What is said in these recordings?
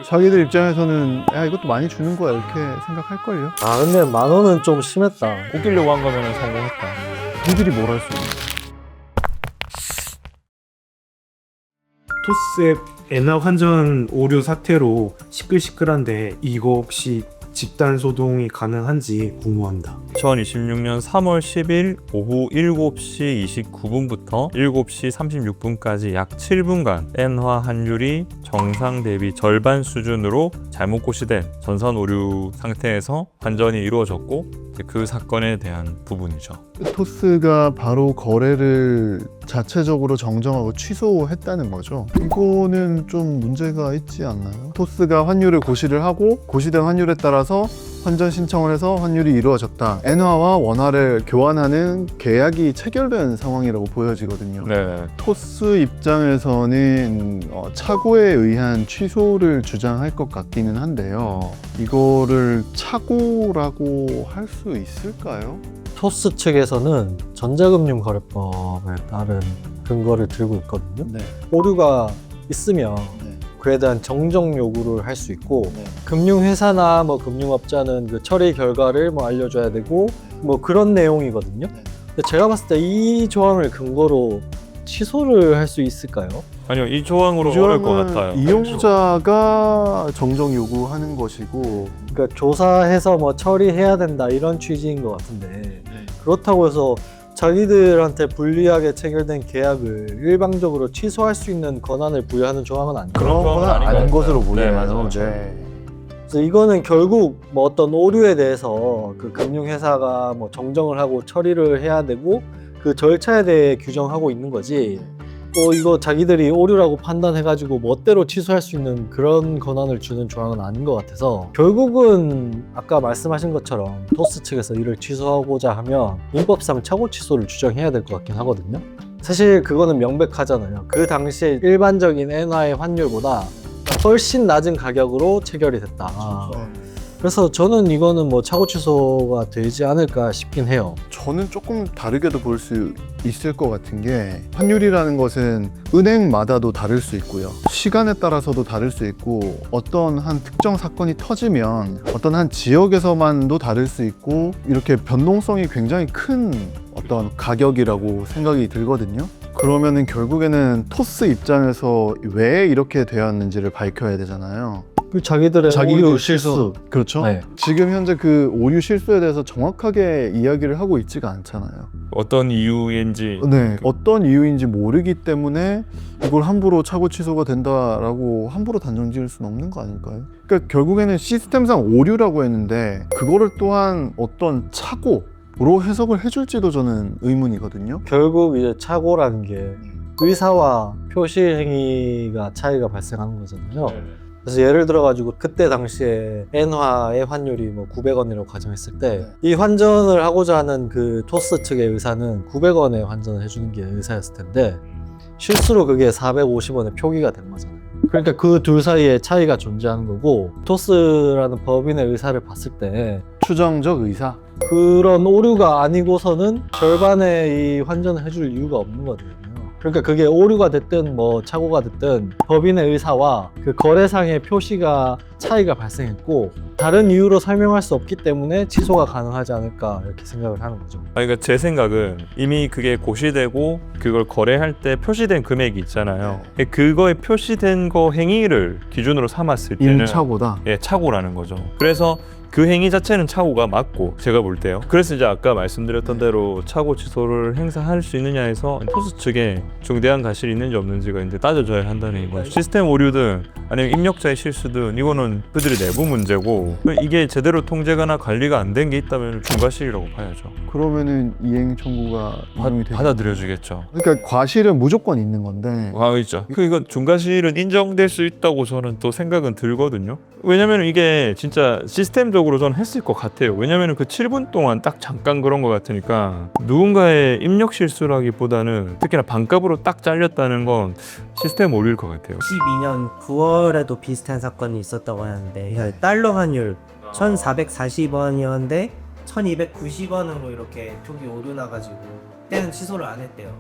자기들 입장에서는 야 이것도 많이 주는 거야 이렇게 생각할걸요? 아 근데 10,000원은 좀 심했다. 웃기려고 한 거면 성공했다. 니들이 뭘 할 수 있어? 토스의 엔화 환전 오류 사태로 시끌시끌한데 이거 혹시 집단 소동이 가능한지 궁금합니다. 2026년 3월 10일 오후 7시 29분부터 7시 36분까지 약 7분간 엔화 환율이 정상 대비 절반 수준으로 잘못 고시된 전선 오류 상태에서 환전이 이루어졌고 그 사건에 대한 부분이죠. 토스가 바로 거래를 자체적으로 정정하고 취소했다는 거죠. 이거는 좀 문제가 있지 않나요? 토스가 환율을 고시를 하고 고시된 환율에 따라서 환전 신청을 해서 환율이 이루어졌다. 엔화와 원화를 교환하는 계약이 체결된 상황이라고 보여지거든요. 네. 토스 입장에서는 착오에 의한 취소를 주장할 것 같기는 한데요. 이거를 착오라고 할 수 있을까요? 토스 측에서는 전자금융거래법에 따른 근거를 들고 있거든요. 네. 오류가 있으면 네. 그에 대한 정정 요구를 할 수 있고 네. 금융회사나 뭐 금융업자는 그 처리 결과를 뭐 알려줘야 되고 뭐 그런 내용이거든요. 네. 근데 제가 봤을 때 이 조항을 근거로 취소를 할 수 있을까요? 아니요, 이 조항으로 어려울 것 같아요. 이용자가 정정 요구하는 것이고 그러니까 조사해서 뭐 처리해야 된다 이런 취지인 것 같은데 그렇다고 해서 자기들한테 불리하게 체결된 계약을 일방적으로 취소할 수 있는 권한을 부여하는 조항은 아니에요. 그런 건 조항은 아닌 아닌 것 것으로 같아요. 보여요. 네, 맞아요. 네. 그래서 이거는 결국 뭐 어떤 오류에 대해서 그 금융회사가 뭐 정정을 하고 처리를 해야 되고 그 절차에 대해 규정하고 있는 거지. 또 이거 자기들이 오류라고 판단해가지고 멋대로 취소할 수 있는 그런 권한을 주는 조항은 아닌 것 같아서 결국은 아까 말씀하신 것처럼 토스 측에서 이를 취소하고자 하면 민법상 착오 취소를 주장해야 될 것 같긴 하거든요. 사실 그거는 명백하잖아요. 그 당시에 일반적인 엔화의 환율보다 훨씬 낮은 가격으로 체결이 됐다. 그래서 저는 이거는 뭐 착오 취소가 되지 않을까 싶긴 해요. 저는 조금 다르게도 볼 수 있을 것 같은 게 환율이라는 것은 은행마다도 다를 수 있고요. 시간에 따라서도 다를 수 있고 어떤 한 특정 사건이 터지면 어떤 한 지역에서만도 다를 수 있고 이렇게 변동성이 굉장히 큰 어떤 가격이라고 생각이 들거든요. 그러면은 결국에는 토스 입장에서 왜 이렇게 되었는지를 밝혀야 되잖아요. 그 자기들의 오류 실수. 그렇죠. 네. 지금 현재 그 오류 실수에 대해서 정확하게 이야기를 하고 있지가 않잖아요. 어떤 이유인지 네, 어떤 이유인지 모르기 때문에 이걸 함부로 착오 취소가 된다라고 함부로 단정 지을 수는 없는 거 아닐까요? 그러니까 결국에는 시스템상 오류라고 했는데 그거를 또한 어떤 착오로 해석을 해줄지도 저는 의문이거든요. 결국 이제 착오라는 게 의사와 표시 행위가 차이가 발생하는 거잖아요. 그래서 예를 들어가지고 그때 당시에 엔화의 환율이 뭐 900원이라고 가정했을 때 이 환전을 하고자 하는 그 토스 측의 의사는 900원에 환전을 해주는 게 의사였을 텐데 실수로 그게 450원에 표기가 된 거잖아요. 그러니까 그 둘 사이에 차이가 존재하는 거고 토스라는 법인의 의사를 봤을 때 추정적 의사. 그런 오류가 아니고서는 절반의 이 환전을 해줄 이유가 없는 거거든요. 그러니까 그게 오류가 됐든 뭐 착오가 됐든 법인의 의사와 그 거래상의 표시가 차이가 발생했고 다른 이유로 설명할 수 없기 때문에 취소가 가능하지 않을까 이렇게 생각을 하는 거죠. 그러니까 제 생각은 이미 그게 고시되고 그걸 거래할 때 표시된 금액이 있잖아요. 그거에 표시된 거 행위를 기준으로 삼았을 때는 임착오다. 예, 착오라는 거죠. 그래서 그 행위 자체는 착오가 맞고 제가 볼 때요. 그래서 이제 아까 말씀드렸던 대로 착오 취소를 행사할 수 있느냐에서 토스 측에 중대한 과실이 있는지 없는지가 이제 따져줘야 한다는 거. 시스템 오류든 아니면 입력자의 실수든 이거는 그들의 내부 문제고 이게 제대로 통제가나 관리가 안 된 게 있다면 중과실이라고 봐야죠. 그러면은 이행 청구가 인용이 되죠. 받아들여지겠죠. 그러니까 과실은 무조건 있는 건데 있죠. 이건 중과실은 인정될 수 있다고 저는 또 생각은 들거든요. 왜냐면 이게 진짜 시스템적으로 저는 했을 것 같아요. 왜냐면 그 7분 동안 딱 잠깐 그런 것 같으니까 누군가의 입력 실수라기보다는 특히나 반값으로 딱 잘렸다는 건 시스템 오류일 것 같아요. 12년 9월에도 비슷한 사건이 있었다고 하는데 달러 환율 1,440원이었는데 1,290원으로 이렇게 표기 오류 나가지고 그때는 취소를 안 했대요.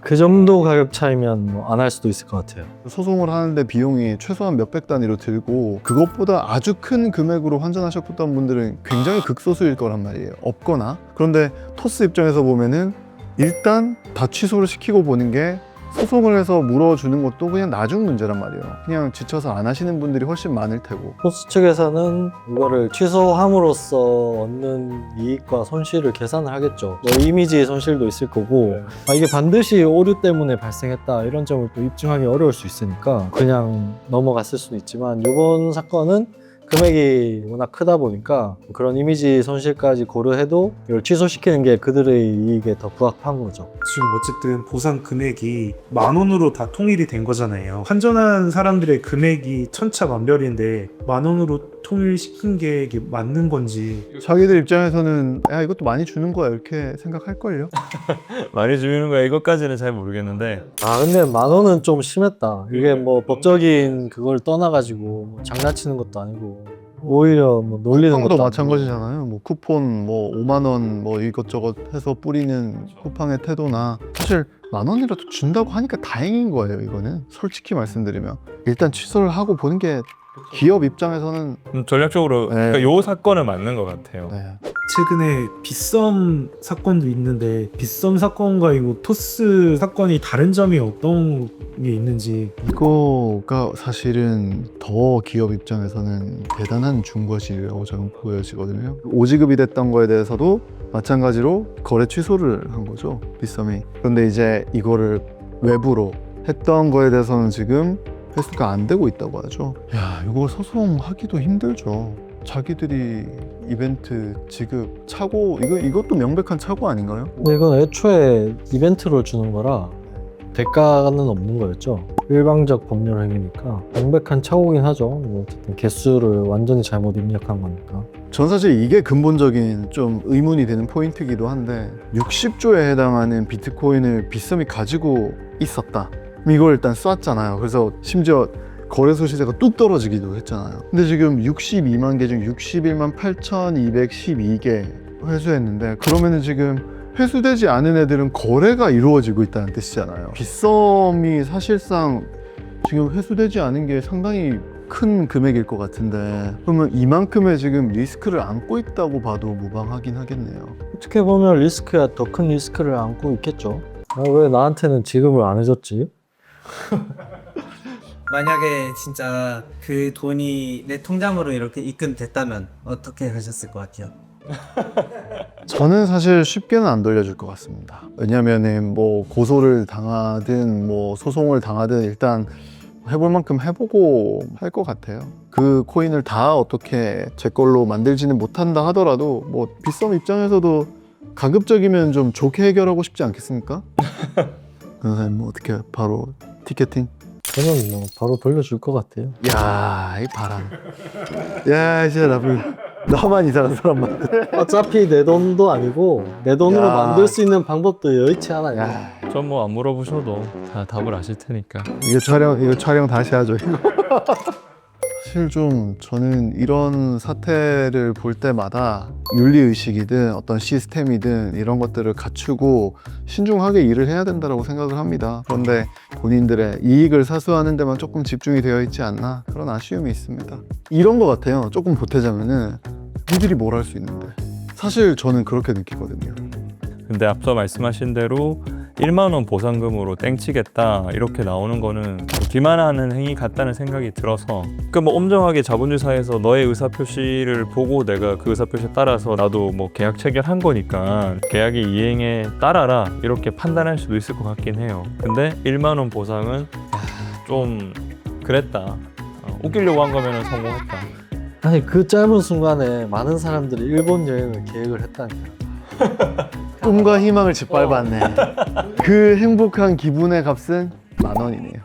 그 정도 가격 차이면 뭐 안 할 수도 있을 것 같아요. 소송을 하는데 비용이 최소한 몇백 단위로 들고 그것보다 아주 큰 금액으로 환전하셨던 분들은 굉장히 극소수일 거란 말이에요. 없거나. 그런데 토스 입장에서 보면은 일단 다 취소를 시키고 보는 게 소송을 해서 물어주는 것도 그냥 나중 문제란 말이에요. 그냥 지쳐서 안 하시는 분들이 훨씬 많을 테고. 토스 측에서는 이거를 취소함으로써 얻는 이익과 손실을 계산을 하겠죠. 뭐 이미지 손실도 있을 거고 이게 반드시 오류 때문에 발생했다 이런 점을 또 입증하기 어려울 수 있으니까 그냥 넘어갔을 수는 있지만 이번 사건은 금액이 워낙 크다 보니까 그런 이미지 손실까지 고려해도 이걸 취소시키는 게 그들의 이익에 더 부합한 거죠. 지금 어쨌든 보상 금액이 10,000원으로 다 통일이 된 거잖아요. 환전한 사람들의 금액이 천차만별인데 10,000원으로 통일시킨 게 이게 맞는 건지. 자기들 입장에서는 야 이것도 많이 주는 거야 이렇게 생각할걸요. 많이 주는 거야 이것까지는 잘 모르겠는데 근데 10,000원은 좀 심했다. 이게 뭐 법적인 그걸 떠나가지고 뭐 장난치는 것도 아니고 오히려 뭐 놀리는 것도 쿠팡도 아니고. 마찬가지잖아요. 뭐 쿠폰 뭐 5만 원 뭐 이것저것 해서 뿌리는 쿠팡의 태도나 사실 10,000원이라도 준다고 하니까 다행인 거예요. 이거는 솔직히 말씀드리면 일단 취소를 하고 보는 게 기업 입장에서는 전략적으로 그러니까 요 사건은 맞는 것 같아요. 네. 최근에 빗썸 사건도 있는데 빗썸 사건과 이거 토스 사건이 다른 점이 어떤 게 있는지. 이거가 사실은 더 기업 입장에서는 대단한 중과실이라고 저는 보여지거든요. 오지급이 됐던 거에 대해서도 마찬가지로 거래 취소를 한 거죠, 빗썸이. 그런데 이제 이거를 외부로 했던 거에 대해서는 지금 회수가 안 되고 있다고 하죠. 야, 이거 소송하기도 힘들죠. 자기들이 이벤트 지급 착오 이것도 명백한 착오 아닌가요? 근데 이건 애초에 이벤트로 주는 거라 대가는 없는 거였죠. 일방적 법률 행위니까 명백한 착오긴 하죠. 뭐 어쨌든 개수를 완전히 잘못 입력한 거니까. 전 사실 이게 근본적인 좀 의문이 되는 포인트이기도 한데 60조에 해당하는 비트코인을 빗썸이 가지고 있었다. 그럼 이걸 일단 쐈잖아요. 그래서 심지어 거래소 시세가 뚝 떨어지기도 했잖아요. 근데 지금 62만 개 중 61만 8,212개 회수했는데 그러면은 지금 회수되지 않은 애들은 거래가 이루어지고 있다는 뜻이잖아요. 빗썸이 사실상 지금 회수되지 않은 게 상당히 큰 금액일 것 같은데 그러면 이만큼의 지금 리스크를 안고 있다고 봐도 무방하긴 하겠네요. 어떻게 보면 리스크야 더 큰 리스크를 안고 있겠죠. 왜 나한테는 지급을 안 해줬지? 만약에 진짜 그 돈이 내 통장으로 이렇게 입금됐다면 어떻게 하셨을 것 같아요? 저는 사실 쉽게는 안 돌려줄 것 같습니다. 왜냐면은 뭐 고소를 당하든 뭐 소송을 당하든 일단 해볼 만큼 해보고 할 것 같아요. 그 코인을 다 어떻게 제 걸로 만들지는 못한다 하더라도 뭐 빗썸 입장에서도 가급적이면 좀 좋게 해결하고 싶지 않겠습니까? 변호사님 뭐 어떻게 바로 티켓팅? 저는 뭐 바로 돌려줄 것 같아요. 야, 이 바람. 야, 진짜 나만 이상한 사람 많아. 어차피 내 돈도 아니고 내 돈으로 야. 만들 수 있는 방법도 여의치 않아요. 야, 전 뭐 안 물어보셔도 다 답을 아실 테니까. 이거 촬영 다시 하죠. 이거. 사실 좀 저는 이런 사태를 볼 때마다 윤리의식이든 어떤 시스템이든 이런 것들을 갖추고 신중하게 일을 해야 된다고 생각을 합니다. 그런데 본인들의 이익을 사수하는 데만 조금 집중이 되어 있지 않나 그런 아쉬움이 있습니다. 이런 것 같아요. 조금 보태자면은 니들이 뭘 할 수 있는데 사실 저는 그렇게 느끼거든요. 근데 앞서 말씀하신 대로 1만 원 보상금으로 땡치겠다 이렇게 나오는 거는 기만하는 행위 같다는 생각이 들어서 그러니까 뭐 엄정하게 자본주의사에서 너의 의사표시를 보고 내가 그 의사표시에 따라서 나도 뭐 계약 체결한 거니까 계약의 이행에 따라라 이렇게 판단할 수도 있을 것 같긴 해요. 근데 1만 원 보상은 좀 그랬다. 웃기려고 한 거면 성공했다. 아니 그 짧은 순간에 많은 사람들이 일본 여행을 계획을 했다니까. 꿈과 희망을 짓밟았네. 그 행복한 기분의 값은 10,000원이네요.